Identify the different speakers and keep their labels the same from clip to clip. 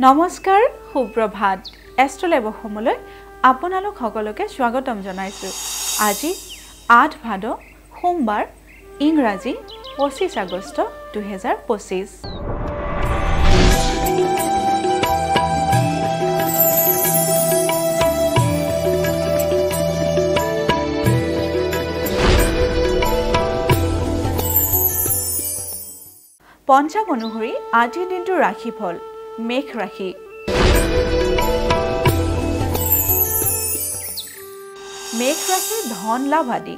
Speaker 1: নমস্কাৰ সুপ্ৰভাত এষ্ট্ৰলাইভ অসমলৈ আপোনালোক সকলোকে স্বাগতম জনাইছো। আজি 8 ভাদ সোমবাৰ ইংৰাজী 25 আগষ্ট 2025। পঞ্চাঙ্গ অনুসৰি আজিৰ দিনটোৰ ৰাশিফল মেঘ ৰাশি। মেঘ ৰাশি ধন লাভ আদি।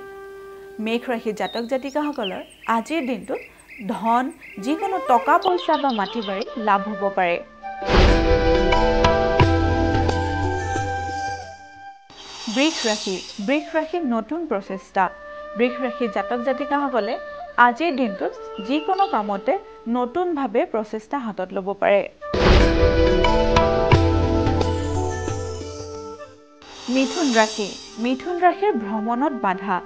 Speaker 1: মেঘ ৰাশি জাতক জাতিকাসকলৰ আজিৰ দিনটোত ধন যিকোনো টকা পইচা বা মাটি বাৰী লাভ হ'ব পাৰে। বৃষ ৰাশি। বৃষ ৰাশিৰ নতুন প্ৰচেষ্টা। বৃষ ৰাশি জাতক জাতিকাসকলে আজিৰ দিনটোত যিকোনো কামতে নতুনভাৱে প্ৰচেষ্টা হাতত ল'ব পাৰে। মিথুন ৰাশি। মিথুন ৰাশিৰ ভ্ৰমণত বাধা।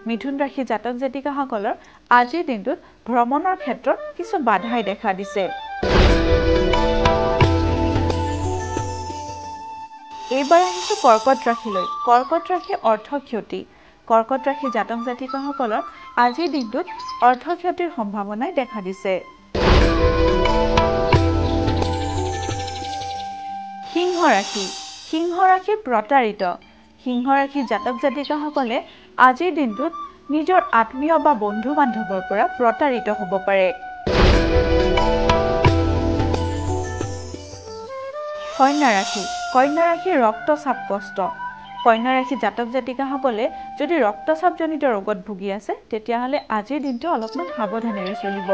Speaker 1: মিথুন ৰাশি জাতক জাতিকাসকলৰ আজিৰ দিনটোত ভ্ৰমণৰ ক্ষেত্ৰত কিছু বাধাই দেখা দিছে। এইবাৰ আহিছোঁ কৰ্কট ৰাশিলৈ। কৰ্কট ৰাশি অৰ্থ ক্ষতি। কৰ্কট ৰাশি জাতক জাতিকাসকলৰ আজিৰ দিনটোত অৰ্থ ক্ষতিৰ সম্ভাৱনাই দেখা দিছে। সিংহ ৰাশি। সিংহ ৰাশি প্ৰতাৰিত। সিংহ ৰাশি জাতক জাতিকাসকলে আজিৰ দিনটোত নিজৰ আত্মীয় বা বন্ধু বান্ধৱৰ পৰা প্ৰতাৰিত হ'ব পাৰে। কন্যা ৰাশি। কন্যা ৰাশি ৰক্তচাপ কষ্ট। কন্যা ৰাশি জাতক জাতিকাসকলে যদি ৰক্তচাপজনিত ৰোগত ভুগি আছে তেতিয়াহ'লে আজিৰ দিনটো অলপমান সাৱধানেৰে চলিব।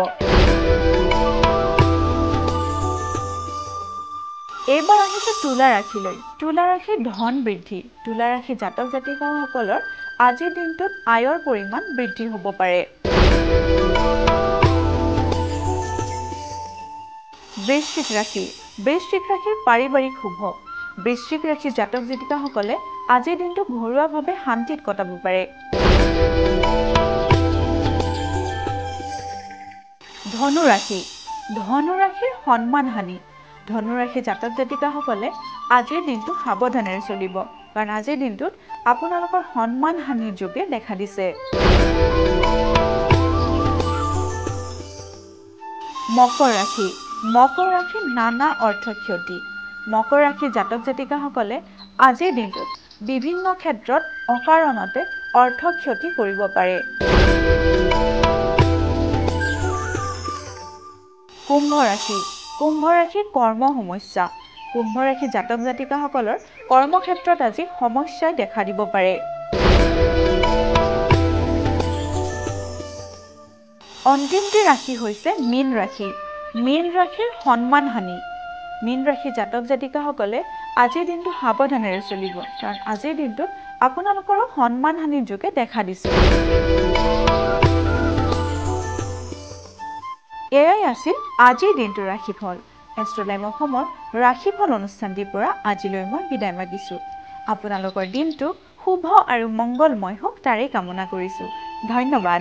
Speaker 1: এইবাৰ আহিছে তুলা ৰাশিলৈ। তুলা ৰাশিৰ ধন বৃদ্ধি। তুলা ৰাশি জাতক জাতিকাসকলৰ আজিৰ দিনটোত আয়ৰ পৰিমাণ বৃদ্ধি হ'ব পাৰে। বৃশ্চিক ৰাশি। বৃশ্চিক ৰাশিৰ পাৰিবাৰিক শুভ। বৃশ্চিক ৰাশি জাতক জাতিকাসকলে আজিৰ দিনটো ঘৰুৱাভাৱে শান্তিত কটাব পাৰে। ধনু ৰাশি। ধনু ৰাশিৰ সন্মান হানি। ধনু ৰাশি জাতক জাতিকাসকলে আজিৰ দিনটো সাৱধানেৰে চলিব, কাৰণ আজিৰ দিনটোত আপোনালোকৰ সন্মান হানিৰ যোগে দেখা দিছে। মকৰ ৰাশি। মকৰ ৰাশিৰ নানা অৰ্থ ক্ষতি। মকৰ ৰাশি জাতক জাতিকাসকলে আজিৰ দিনটোত বিভিন্ন ক্ষেত্ৰত অকাৰণতে অৰ্থ ক্ষতি কৰিব পাৰে। কুম্ভ ৰাশি। কুম্ভ ৰাশিৰ কৰ্ম সমস্যা। কুম্ভ ৰাশি জাতক জাতিকাসকলৰ কৰ্মক্ষেত্ৰত আজি সমস্যাই দেখা দিব পাৰে। অন্তিমটি ৰাশি হৈছে মীন ৰাশি। মীন ৰাশিৰ সন্মান হানি। মীন ৰাশি জাতক জাতিকাসকলে আজিৰ দিনটো সাৱধানেৰে চলিব, কাৰণ আজিৰ দিনটোত আপোনালোকৰো সন্মান হানিৰ যোগে দেখা দিছে। এয়াই আছিল আজিৰ দিনটোৰ ৰাশিফল। এষ্ট্ৰলাইভ অসমৰ ৰাশিফল অনুষ্ঠানটিৰ পৰা আজিলৈ মই বিদায় মাগিছোঁ। আপোনালোকৰ দিনটো শুভ আৰু মংগলময় হওক তাৰেই কামনা কৰিছোঁ। ধন্যবাদ।